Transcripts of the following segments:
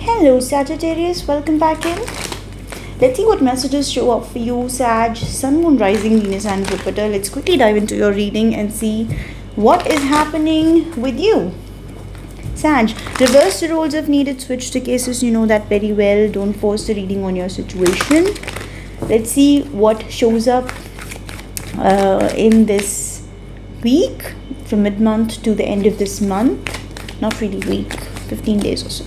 Hello Sagittarius, welcome back in. Let's see what messages show up for you, Sag, Sun, Moon, Rising, Venus and Jupiter. Let's quickly dive into your reading and see what is happening with you. Sag, reverse the roles if needed, switch the cases, you know that very well. Don't force the reading on your situation. Let's see what shows up in this week from mid-month to the end of this month. Not really week, 15 days or so.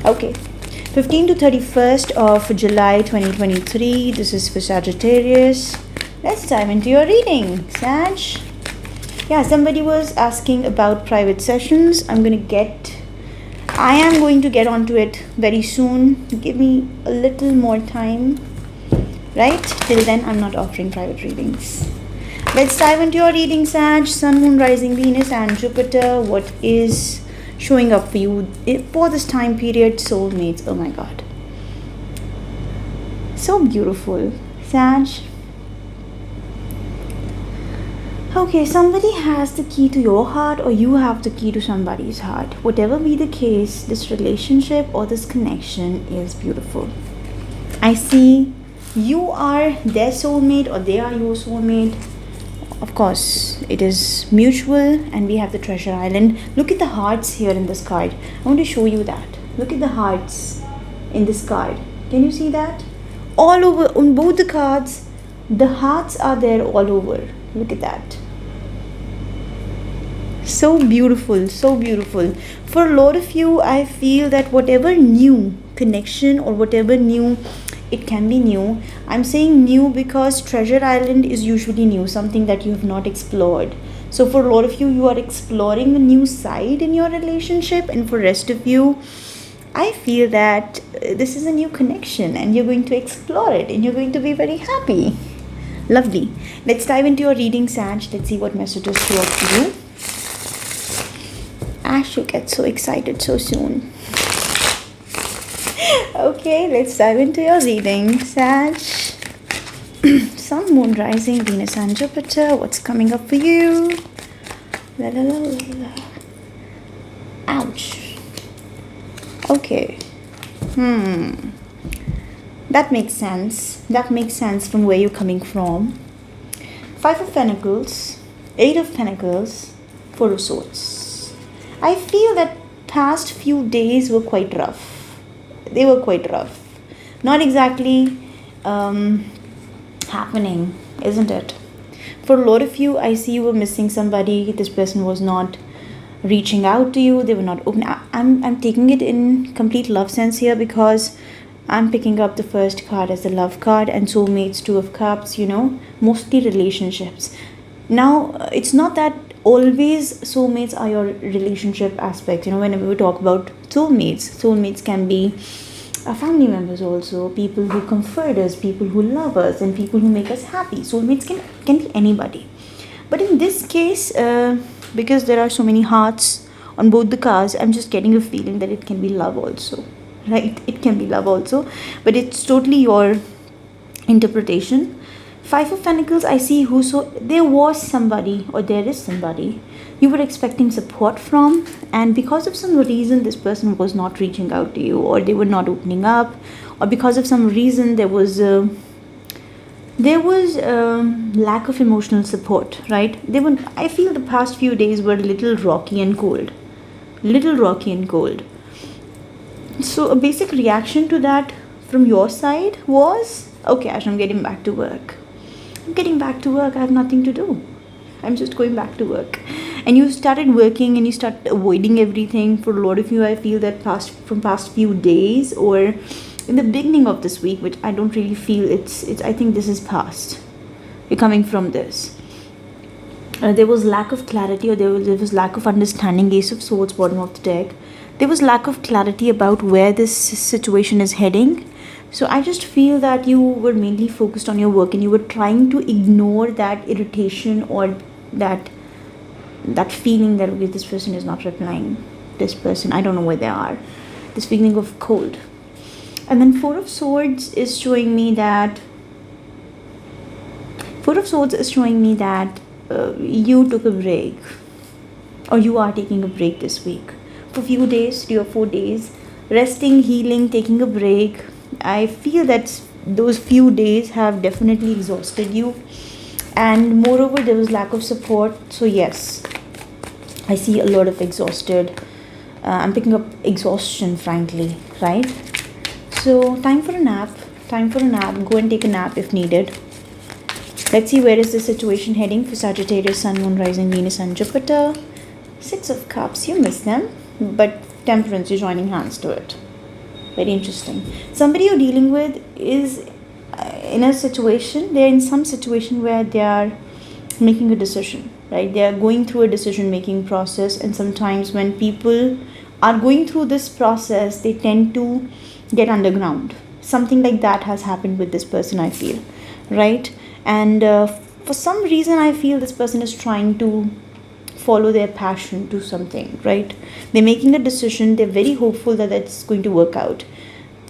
Okay, 15 to 31st of July 2023. This is for Sagittarius. Let's dive into your reading, Sag. Yeah, somebody was asking about private sessions. I am going to get onto it very soon. Give me a little more time. Right? Till then, I'm not offering private readings. Let's dive into your reading, Sag. Sun, Moon, Rising, Venus and Jupiter. What is showing up for you for this time period? Soulmates. Oh my god, so beautiful, Sag. Okay, somebody has the key to your heart or you have the key to somebody's heart. Whatever be the case, this relationship or this connection is beautiful. I see you are their soulmate or they are your soulmate. Of course, it is mutual, and we have the treasure island. Look at the hearts here in this card. I want to show you that. Look at the hearts in this card. Can you see that? All over, on both the cards, the hearts are there all over. Look at that. So beautiful, so beautiful. For a lot of you, I feel that whatever new connection or whatever new, it can be new. I'm saying new because treasure island is usually new, something that you have not explored. So for a lot of you, you are exploring a new side in your relationship, and for rest of you, I feel that this is a new connection and you're going to explore it and you're going to be very happy. Lovely. Let's dive into your reading, Sag. Let's see what messages show up for you. Ash, you get so excited so soon. Okay, let's dive into your reading, Sag. Sun, Moon, Rising, Venus and Jupiter. What's coming up for you? La, la, la, la, la. Ouch. Okay. That makes sense. That makes sense from where you're coming from. 5 of Pentacles, 8 of Pentacles, 4 of Swords. I feel that past few days were quite rough. They were quite rough. Not exactly happening, isn't it? For a lot of you, I see you were missing somebody. This person was not reaching out to you. They were not open. I'm taking it in complete love sense here because I'm picking up the first card as the love card and soulmates, 2 of cups, you know, mostly relationships. Now, it's not that always soulmates are your relationship aspect. You know, whenever we talk about soulmates can be family members also, people who comfort us, people who love us, and people who make us happy. Soulmates can be anybody. But in this case, because there are so many hearts on both the cards, I'm just getting a feeling that it can be love also. Right? It can be love also. But it's totally your interpretation. 5 of Pentacles, I see there was somebody or there is somebody you were expecting support from, and because of some reason this person was not reaching out to you, or they were not opening up, or because of some reason there was lack of emotional support, right? I feel the past few days were a little rocky and cold. So a basic reaction to that from your side was, okay, Ash, I'm getting back to work. I have nothing to do. I'm just going back to work. And you started working and you started avoiding everything. For a lot of you, I feel that past few days or in the beginning of this week, which I don't really feel I think this is past. You're coming from this. There was lack of clarity, or there was lack of understanding. Ace of Swords, bottom of the deck. There was lack of clarity about where this situation is heading. So I just feel that you were mainly focused on your work and you were trying to ignore that irritation or that feeling that, okay, this person is not replying. This person, I don't know where they are. This feeling of cold. And then 4 of Swords is showing me that you took a break, or you are taking a break this week. For a few days, 3 or 4 days, resting, healing, taking a break. I feel that those few days have definitely exhausted you, and moreover there was lack of support. So yes, I see a lot of exhausted. I'm picking up exhaustion, frankly, right? So time for a nap. Time for a nap. Go and take a nap if needed. Let's see, where is the situation heading for Sagittarius, Sun, Moon, Rising, Venus and Jupiter. Six of Cups, you miss them, but Temperance, you're joining hands to it. Very interesting. Somebody you're dealing with is in a situation, they're in some situation where they are making a decision, right? They are going through a decision making process, and sometimes when people are going through this process, they tend to get underground. Something like that has happened with this person, I feel, right? And for some reason, I feel this person is trying to follow their passion to something, right? They're making a decision, they're very hopeful that that's going to work out.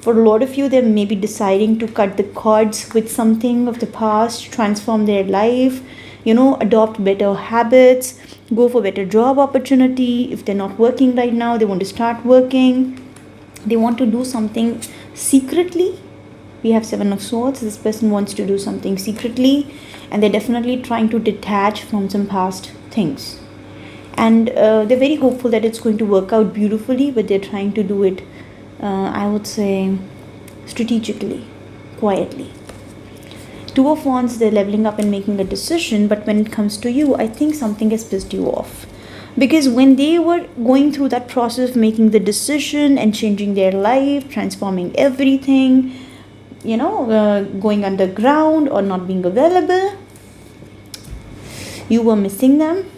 For a lot of you, they may be deciding to cut the cords with something of the past, transform their life, adopt better habits, go for better job opportunity. If they're not working right now, they want to start working. They want to do something secretly. We have Seven of Swords. This person wants to do something secretly, and they're definitely trying to detach from some past things. And they're very hopeful that it's going to work out beautifully, but they're trying to do it, I would say, strategically, quietly. Two of Wands, they're leveling up and making a decision, but when it comes to you, I think something has pissed you off. Because when they were going through that process of making the decision and changing their life, transforming everything, going underground or not being available, you were missing them,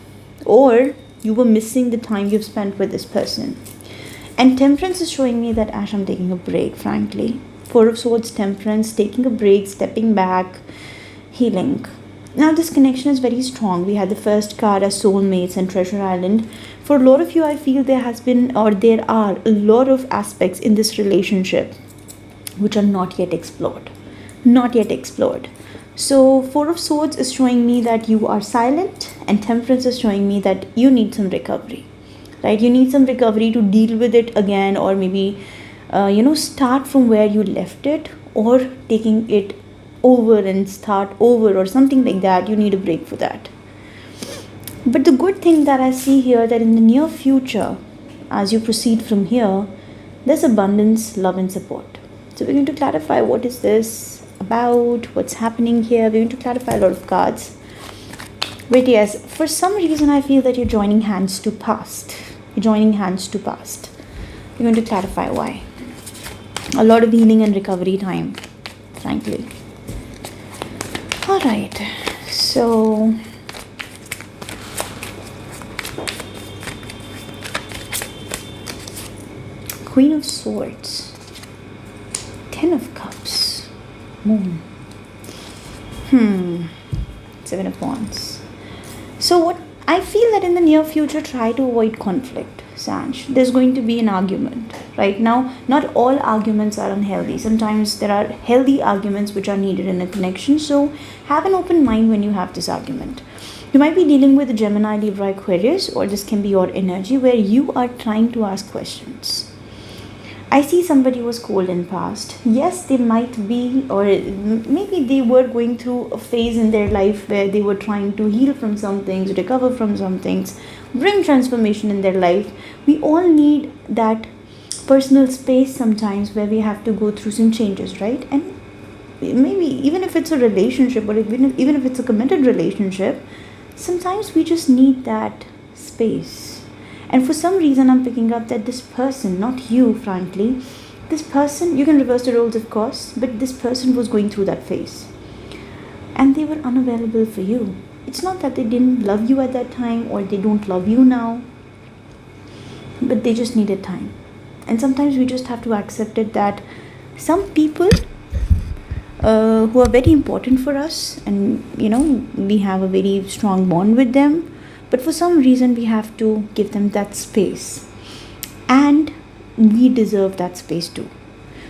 or you were missing the time you've spent with this person. And Temperance is showing me that, Ash, I'm taking a break, frankly. Four of Swords, Temperance, taking a break, stepping back, healing. Now this connection is very strong. We had the first card as soulmates and treasure island. For a lot of you, I feel there are a lot of aspects in this relationship which are not yet explored. So Four of Swords is showing me that you are silent, and Temperance is showing me that you need some recovery, right? You need some recovery to deal with it again, or maybe start from where you left it, or taking it over and start over, or something like that. You need a break for that. But the good thing that I see here, that in the near future, as you proceed from here, there's abundance, love and support. So we're going to clarify what is this about, what's happening here. We're going to clarify a lot of cards. But yes, for some reason I feel that you're joining hands to past. We're going to clarify why. A lot of healing and recovery time, frankly. Alright, so Queen of Swords, Ten of Cups, Moon, Seven of Wands. So what I feel that in the near future, try to avoid conflict, Sag. There's going to be an argument. Right now, not all arguments are unhealthy. Sometimes there are healthy arguments which are needed in a connection. So have an open mind when you have this argument. You might be dealing with Gemini, Libra, Aquarius, or this can be your energy where you are trying to ask questions. I see somebody was cold in past. Yes, they might be, or maybe they were going through a phase in their life where they were trying to heal from some things, recover from some things, bring transformation in their life. We all need that personal space sometimes where we have to go through some changes, right? And maybe even if it's a relationship, or even if it's a committed relationship, sometimes we just need that space. And for some reason, I'm picking up that this person, not you, frankly, this person, you can reverse the roles, of course, but this person was going through that phase. And they were unavailable for you. It's not that they didn't love you at that time, or they don't love you now, but they just needed time. And sometimes we just have to accept it, that some people who are very important for us, and we have a very strong bond with them, but for some reason we have to give them that space, and we deserve that space too.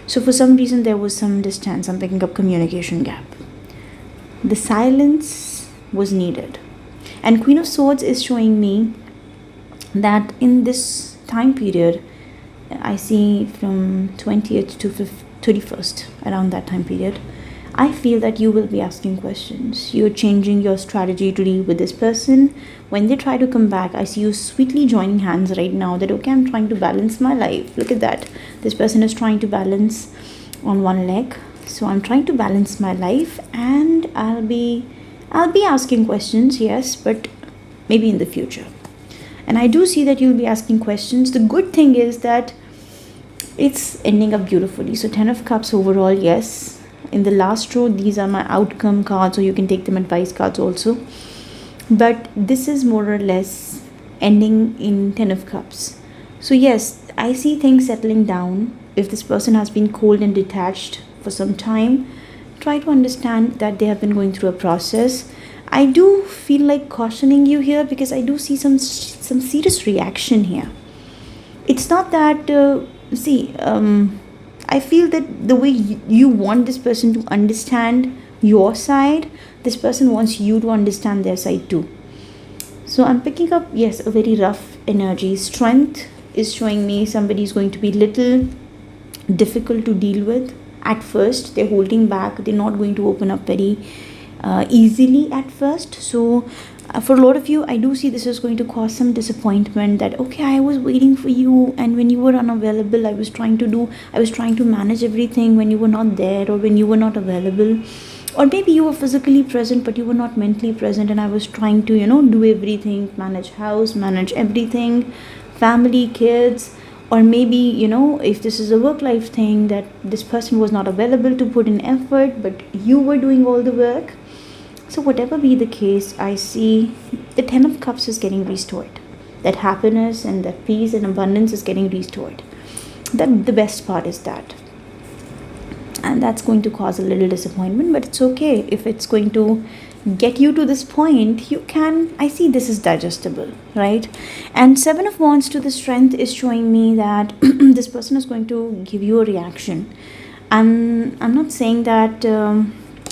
So for some reason there was some distance. I'm picking up communication gap. The silence was needed. And Queen of Swords is showing me that in this time period, I see from 20th to 31st, around that time period. I feel that you will be asking questions. You're changing your strategy to deal with this person. When they try to come back, I see you sweetly joining hands right now that, okay, I'm trying to balance my life. Look at that. This person is trying to balance on one leg. So I'm trying to balance my life, and I'll be asking questions, yes, but maybe in the future. And I do see that you'll be asking questions. The good thing is that it's ending up beautifully. So 10 of Cups overall, yes. In the last row, these are my outcome cards, or you can take them advice cards also. But this is more or less ending in 10 of Cups. So yes, I see things settling down. If this person has been cold and detached for some time, try to understand that they have been going through a process. I do feel like cautioning you here, because I do see some serious reaction here. It's not that, I feel that the way you want this person to understand your side, this person wants you to understand their side too. So I'm picking up, yes, a very rough energy. Strength is showing me somebody is going to be little difficult to deal with. At first, they're holding back. They're not going to open up very easily at first. So for a lot of you, I do see this is going to cause some disappointment, that, okay, I was waiting for you, and when you were unavailable, I was trying to manage everything when you were not there, or when you were not available. Or maybe you were physically present but you were not mentally present, and I was trying to do everything, manage house, manage everything, family, kids. Or maybe if this is a work life thing, that this person was not available to put in effort, but you were doing all the work. So whatever be the case, I see the 10 of Cups is getting restored. That happiness and that peace and abundance is getting restored. That the best part is that. And that's going to cause a little disappointment, but it's okay. If it's going to get you to this point, you can, I see this is digestible, right? And 7 of Wands to the Strength is showing me that this person is going to give you a reaction. I'm not saying that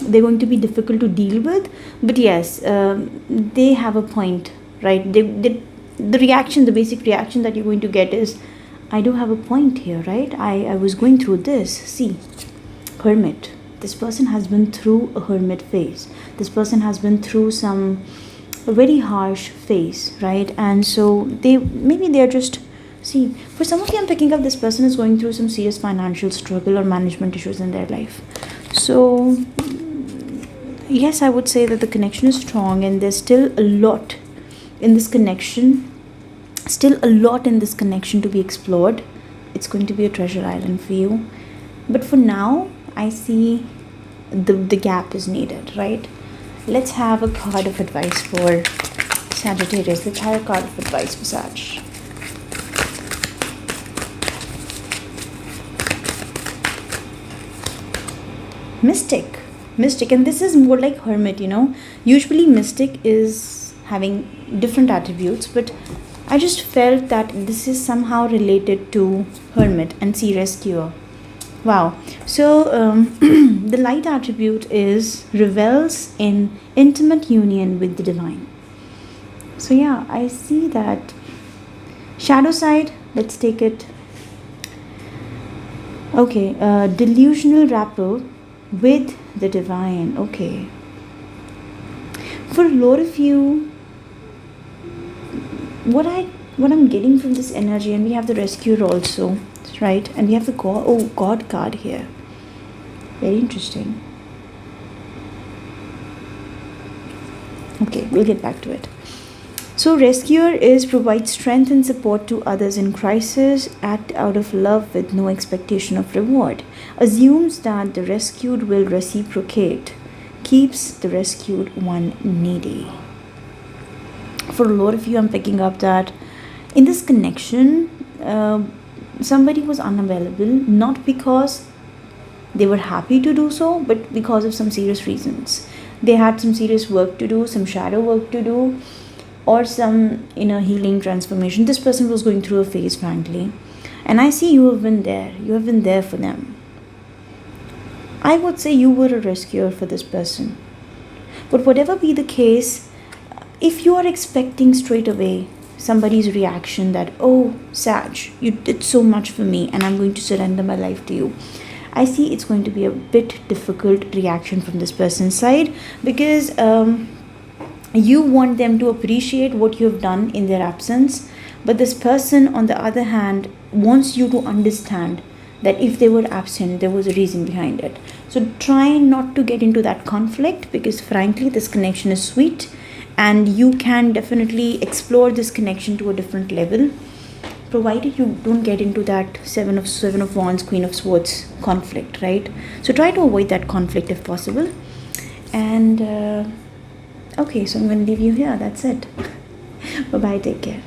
they're going to be difficult to deal with, but yes, they have a point, right? The reaction, the basic reaction that you're going to get is, I do have a point here, right? I was going through this. See, Hermit. This person has been through a hermit phase. This person has been through a very harsh phase, right? And so they're just, see, for some of you, I'm picking up this person is going through some serious financial struggle or management issues in their life. So yes, I would say that the connection is strong, and there's still a lot in this connection, to be explored. It's going to be a treasure island for you. But for now, I see the gap is needed, right? Let's have a card of advice for Sagittarius. Let's have a card of advice for Sag. Mystic, and this is more like Hermit. Usually Mystic is having different attributes, but I just felt that this is somehow related to Hermit and Sea Rescuer. Wow. So the light attribute is revels in intimate union with the divine. So yeah, I see that. Shadow side, let's take it. Okay, delusional rapport with the divine. Okay. For a lot of you, what I'm getting from this energy, and we have the rescuer also, right? And we have the God card here. Very interesting. Okay, we'll get back to it. So rescuer is provide strength and support to others in crisis, act out of love with no expectation of reward, assumes that the rescued will reciprocate, keeps the rescued one needy. For a lot of you, I'm picking up that in this connection, somebody was unavailable, not because they were happy to do so, but because of some serious reasons. They had some serious work to do, some shadow work to do, or some inner healing transformation. This person was going through a phase, frankly. And I see you have been there. You have been there for them. I would say you were a rescuer for this person. But whatever be the case, if you are expecting straight away somebody's reaction that, oh, Sag, you did so much for me and I'm going to surrender my life to you. I see it's going to be a bit difficult reaction from this person's side, because you want them to appreciate what you have done in their absence, but this person on the other hand wants you to understand that if they were absent, there was a reason behind it. So try not to get into that conflict, because frankly this connection is sweet and you can definitely explore this connection to a different level, provided you don't get into that seven of wands, queen of swords conflict, right? So try to avoid that conflict if possible. And okay, so I'm going to leave you here. That's it. Bye bye, take care.